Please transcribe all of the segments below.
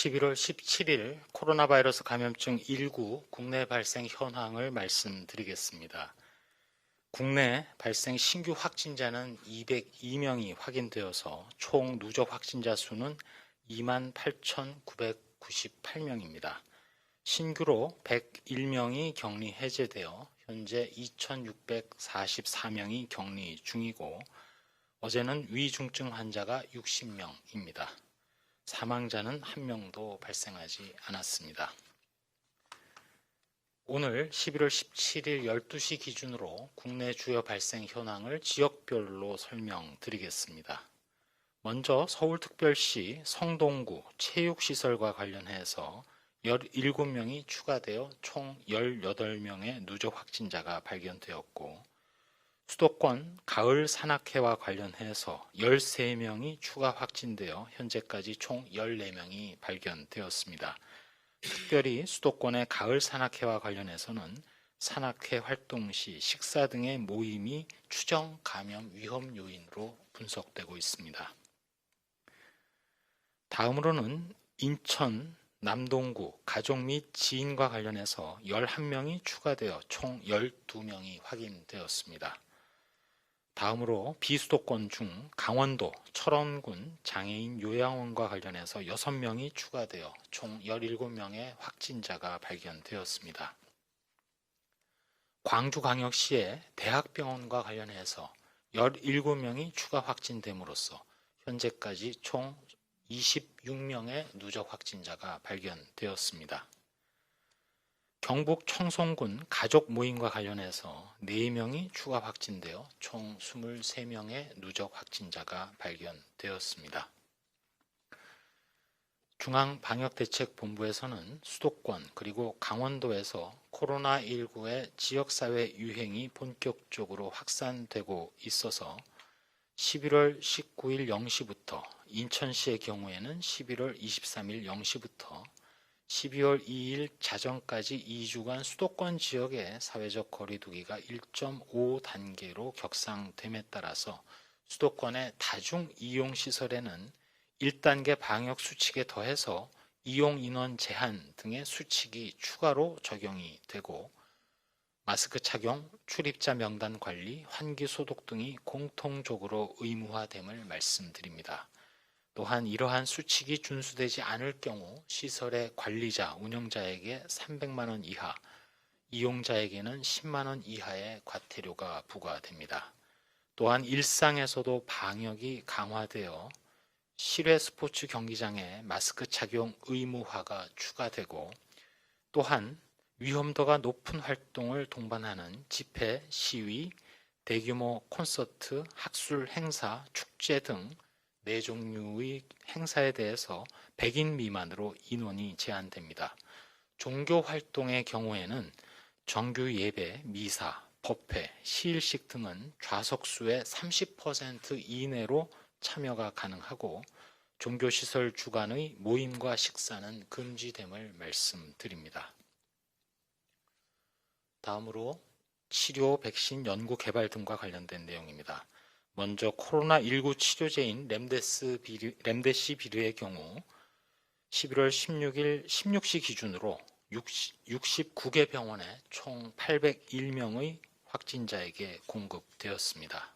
11월 17일 코로나 바이러스 감염증 19 국내 발생 현황을 말씀드리겠습니다. 국내 발생 신규 확진자는 202명이 확인되어서 총 누적 확진자 수는 28,998명입니다. 신규로 101명이 격리 해제되어 현재 2,644명이 격리 중이고 어제는 위중증 환자가 60명입니다. 사망자는 1명도 발생하지 않았습니다. 오늘 11월 17일 12시 기준으로 국내 주요 발생 현황을 지역별로 설명드리겠습니다. 먼저 서울특별시 성동구 체육시설과 관련해서 17명이 추가되어 총 18명의 누적 확진자가 발견되었고 수도권 가을 산악회와 관련해서 13명이 추가 확진되어 현재까지 총 14명이 발견되었습니다. 특별히 수도권의 가을 산악회와 관련해서는 산악회 활동 시 식사 등의 모임이 추정 감염 위험 요인으로 분석되고 있습니다. 다음으로는 인천 남동구 가족 및 지인과 관련해서 11명이 추가되어 총 12명이 확인되었습니다. 다음으로 비수도권 중 강원도 철원군 장애인 요양원과 관련해서 6명이 추가되어 총 17명의 확진자가 발견되었습니다. 광주광역시의 대학병원과 관련해서 17명이 추가 확진됨으로써 현재까지 총 26명의 누적 확진자가 발견되었습니다. 경북 청송군 가족 모임과 관련해서 4명이 추가 확진되어 총 23명의 누적 확진자가 발견되었습니다. 중앙방역대책본부에서는 수도권 그리고 강원도에서 코로나19의 지역사회 유행이 본격적으로 확산되고 있어서 11월 19일 0시부터 인천시의 경우에는 11월 23일 0시부터 12월 2일 자정까지 2주간 수도권 지역의 사회적 거리두기가 1.5단계로 격상됨에 따라서 수도권의 다중 이용시설에는 1단계 방역 수칙에 더해서 이용 인원 제한 등의 수칙이 추가로 적용이 되고 마스크 착용, 출입자 명단 관리, 환기 소독 등이 공통적으로 의무화됨을 말씀드립니다. 또한 이러한 수칙이 준수되지 않을 경우 시설의 관리자, 운영자에게 300만 원 이하, 이용자에게는 10만 원 이하의 과태료가 부과됩니다. 또한 일상에서도 방역이 강화되어 실외 스포츠 경기장에 마스크 착용 의무화가 추가되고 또한 위험도가 높은 활동을 동반하는 집회, 시위, 대규모 콘서트, 학술 행사, 축제 등 4종류의 행사에 대해서 100인 미만으로 인원이 제한됩니다. 종교 활동의 경우에는 정규 예배, 미사, 법회, 시일식 등은 좌석수의 30% 이내로 참여가 가능하고 종교시설 주관의 모임과 식사는 금지됨을 말씀드립니다. 다음으로 치료, 백신, 연구, 개발 등과 관련된 내용입니다. 먼저 코로나19 치료제인 렘데시비르의 경우 11월 16일 16시 기준으로 69개 병원에 총 801명의 확진자에게 공급되었습니다.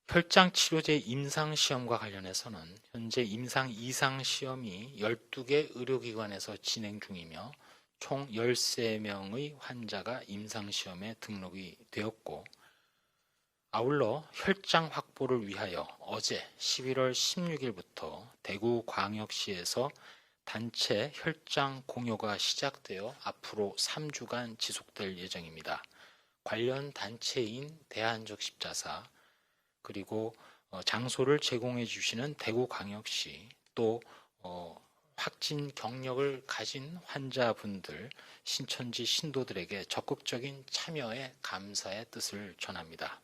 혈장 치료제 임상시험과 관련해서는 현재 임상 2상 시험이 12개 의료기관에서 진행 중이며 총 13명의 환자가 임상시험에 등록이 되었고 아울러 혈장 확보를 위하여 어제 11월 16일부터 대구광역시에서 단체 혈장 공여가 시작되어 앞으로 3주간 지속될 예정입니다. 관련 단체인 대한적십자사 그리고 장소를 제공해 주시는 대구광역시 또 확진 경력을 가진 환자분들, 신천지 신도들에게 적극적인 참여에 감사의 뜻을 전합니다.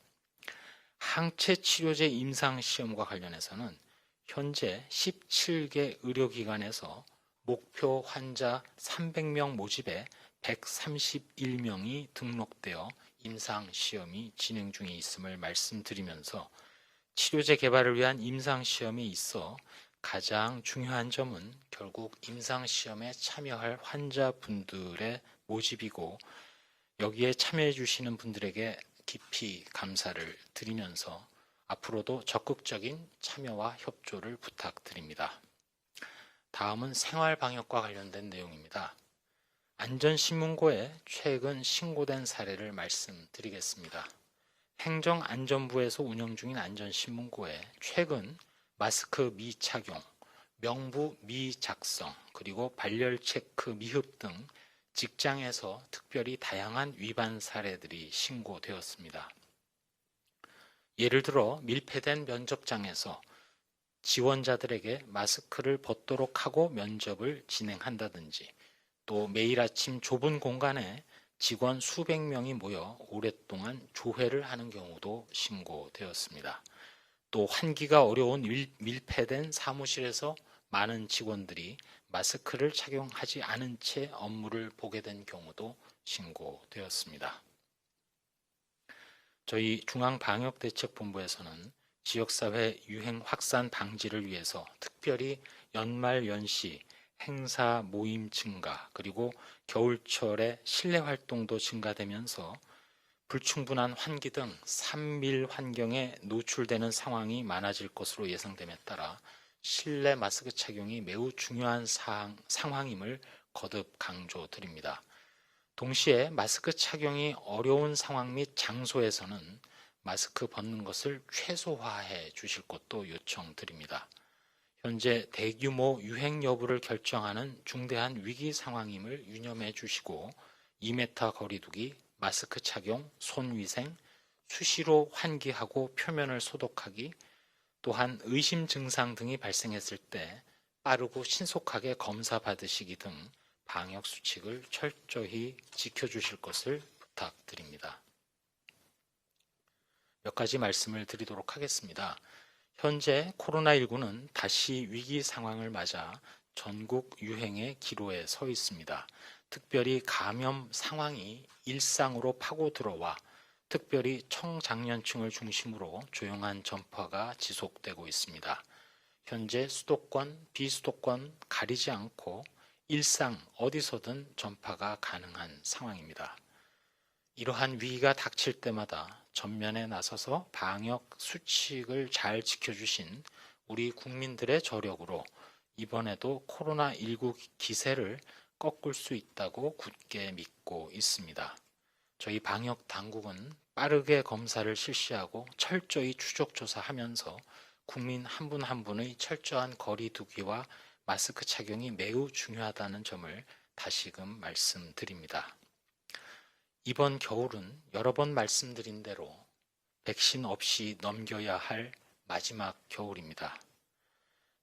항체 치료제 임상시험과 관련해서는 현재 17개 의료기관에서 목표 환자 300명 모집에 131명이 등록되어 임상시험이 진행 중에 있음을 말씀드리면서 치료제 개발을 위한 임상시험이 있어 가장 중요한 점은 결국 임상시험에 참여할 환자분들의 모집이고, 여기에 참여해 주시는 분들에게 깊이 감사를 드리면서 앞으로도 적극적인 참여와 협조를 부탁드립니다. 다음은 생활방역과 관련된 내용입니다. 안전신문고에 최근 신고된 사례를 말씀드리겠습니다. 행정안전부에서 운영 중인 안전신문고에 최근 마스크 미착용, 명부 미작성, 그리고 발열 체크 미흡 등 직장에서 특별히 다양한 위반 사례들이 신고되었습니다. 예를 들어 밀폐된 면접장에서 지원자들에게 마스크를 벗도록 하고 면접을 진행한다든지, 또 매일 아침 좁은 공간에 직원 수백 명이 모여 오랫동안 조회를 하는 경우도 신고되었습니다. 또 환기가 어려운 밀폐된 사무실에서 많은 직원들이 마스크를 착용하지 않은 채 업무를 보게 된 경우도 신고되었습니다. 저희 중앙방역대책본부에서는 지역사회 유행 확산 방지를 위해서 특별히 연말 연시, 행사 모임 증가, 그리고 겨울철에 실내 활동도 증가되면서 불충분한 환기 등 산밀 환경에 노출되는 상황이 많아질 것으로 예상됨에 따라 실내 마스크 착용이 매우 중요한 상황임을 거듭 강조드립니다. 동시에 마스크 착용이 어려운 상황 및 장소에서는 마스크 벗는 것을 최소화해 주실 것도 요청드립니다. 현재 대규모 유행 여부를 결정하는 중대한 위기 상황임을 유념해 주시고 2m 거리두기, 마스크 착용, 손위생, 수시로 환기하고 표면을 소독하기, 또한 의심 증상 등이 발생했을 때 빠르고 신속하게 검사 받으시기 등 방역 수칙을 철저히 지켜주실 것을 부탁드립니다. 몇 가지 말씀을 드리도록 하겠습니다. 현재 코로나19는 다시 위기 상황을 맞아 전국 유행의 기로에 서 있습니다. 특별히 감염 상황이 일상으로 파고 들어와 특별히 청장년층을 중심으로 조용한 전파가 지속되고 있습니다. 현재 수도권, 비수도권 가리지 않고 일상 어디서든 전파가 가능한 상황입니다. 이러한 위기가 닥칠 때마다 전면에 나서서 방역 수칙을 잘 지켜주신 우리 국민들의 저력으로 이번에도 코로나19 기세를 꺾을 수 있다고 굳게 믿고 있습니다. 저희 방역 당국은 빠르게 검사를 실시하고 철저히 추적 조사하면서 국민 한 분 한 분의 철저한 거리 두기와 마스크 착용이 매우 중요하다는 점을 다시금 말씀드립니다. 이번 겨울은 여러 번 말씀드린 대로 백신 없이 넘겨야 할 마지막 겨울입니다.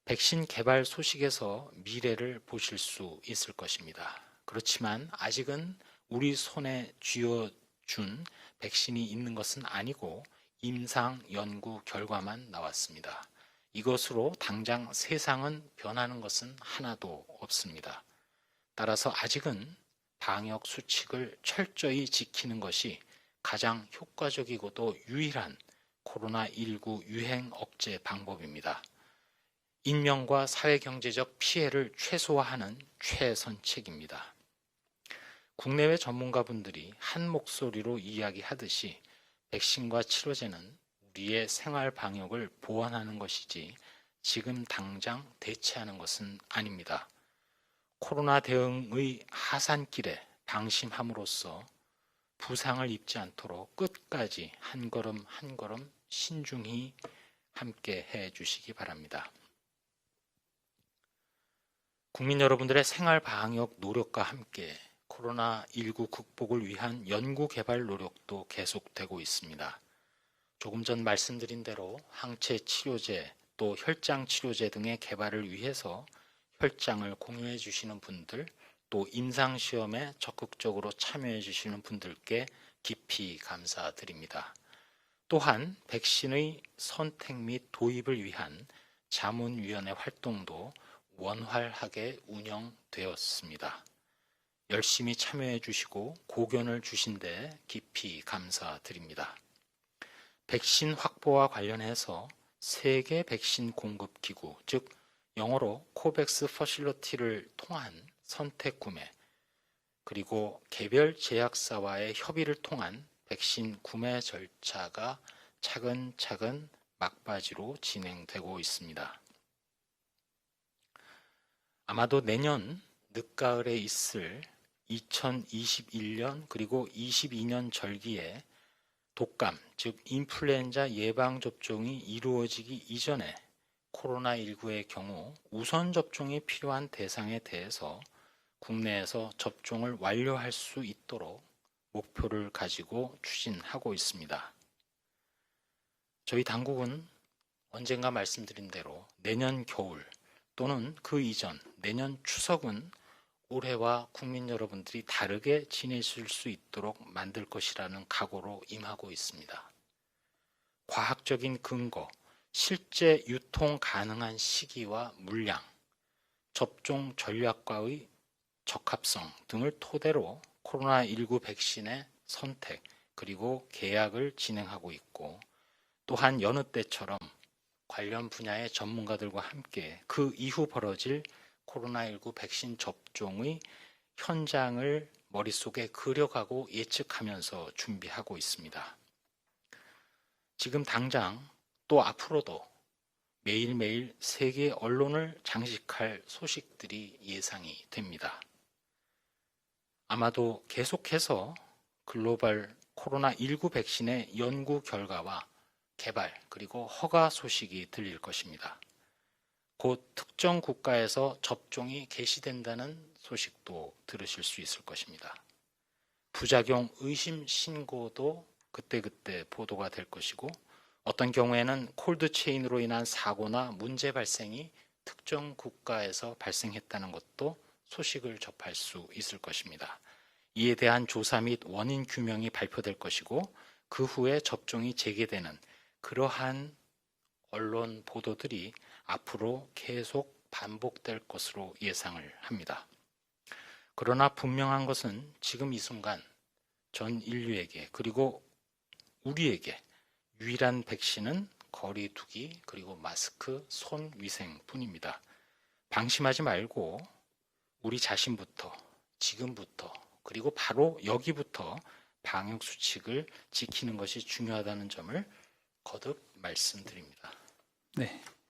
백신 개발 소식에서 미래를 보실 수 있을 것입니다. 그렇지만 아직은 우리 손에 쥐어준 백신이 있는 것은 아니고 임상 연구 결과만 나왔습니다. 이것으로 당장 세상은 변하는 것은 하나도 없습니다. 따라서 아직은 방역 수칙을 철저히 지키는 것이 가장 효과적이고도 유일한 코로나19 유행 억제 방법입니다. 인명과 사회경제적 피해를 최소화하는 최선책입니다. 국내외 전문가분들이 한 목소리로 이야기하듯이 백신과 치료제는 우리의 생활 방역을 보완하는 것이지 지금 당장 대체하는 것은 아닙니다. 코로나 대응의 하산길에 방심함으로써 부상을 입지 않도록 끝까지 한 걸음 한 걸음 신중히 함께 해 주시기 바랍니다. 국민 여러분들의 생활 방역 노력과 함께 코로나19 극복을 위한 연구 개발 노력도 계속되고 있습니다. 조금 전 말씀드린 대로 항체 치료제 또 혈장 치료제 등의 개발을 위해서 혈장을 공유해 주시는 분들, 또 임상시험에 적극적으로 참여해 주시는 분들께 깊이 감사드립니다. 또한 백신의 선택 및 도입을 위한 자문위원회 활동도 원활하게 운영되었습니다. 열심히 참여해 주시고 고견을 주신 데 깊이 감사드립니다. 백신 확보와 관련해서 세계 백신 공급 기구, 즉 영어로 코백스 퍼실러티를 통한 선택 구매, 그리고 개별 제약사와의 협의를 통한 백신 구매 절차가 차근차근 막바지로 진행되고 있습니다. 아마도 내년 늦가을에 있을 2021년 그리고 22년 절기에 독감, 즉 인플루엔자 예방접종이 이루어지기 이전에 코로나19의 경우 우선 접종이 필요한 대상에 대해서 국내에서 접종을 완료할 수 있도록 목표를 가지고 추진하고 있습니다. 저희 당국은 언젠가 말씀드린 대로 내년 겨울 또는 그 이전 내년 추석은 올해와 국민 여러분들이 다르게 지내실 수 있도록 만들 것이라는 각오로 임하고 있습니다. 과학적인 근거, 실제 유통 가능한 시기와 물량, 접종 전략과의 적합성 등을 토대로 코로나19 백신의 선택 그리고 계약을 진행하고 있고, 또한 여느 때처럼 관련 분야의 전문가들과 함께 그 이후 벌어질 코로나19 백신 접종의 현장을 머릿속에 그려가고 예측하면서 준비하고 있습니다. 지금 당장 또 앞으로도 매일매일 세계 언론을 장식할 소식들이 예상이 됩니다. 아마도 계속해서 글로벌 코로나19 백신의 연구 결과와 개발 그리고 허가 소식이 들릴 것입니다. 곧 특정 국가에서 접종이 개시된다는 소식도 들으실 수 있을 것입니다. 부작용 의심 신고도 그때그때 보도가 될 것이고, 어떤 경우에는 콜드체인으로 인한 사고나 문제 발생이 특정 국가에서 발생했다는 것도 소식을 접할 수 있을 것입니다. 이에 대한 조사 및 원인 규명이 발표될 것이고, 그 후에 접종이 재개되는 그러한 언론 보도들이 앞으로 계속 반복될 것으로 예상을 합니다. 그러나 분명한 것은 지금 이 순간 전 인류에게 그리고 우리에게 유일한 백신은 거리 두기 그리고 마스크, 손 위생뿐입니다. 방심하지 말고 우리 자신부터 지금부터 그리고 바로 여기부터 방역 수칙을 지키는 것이 중요하다는 점을 거듭 말씀드립니다. 네,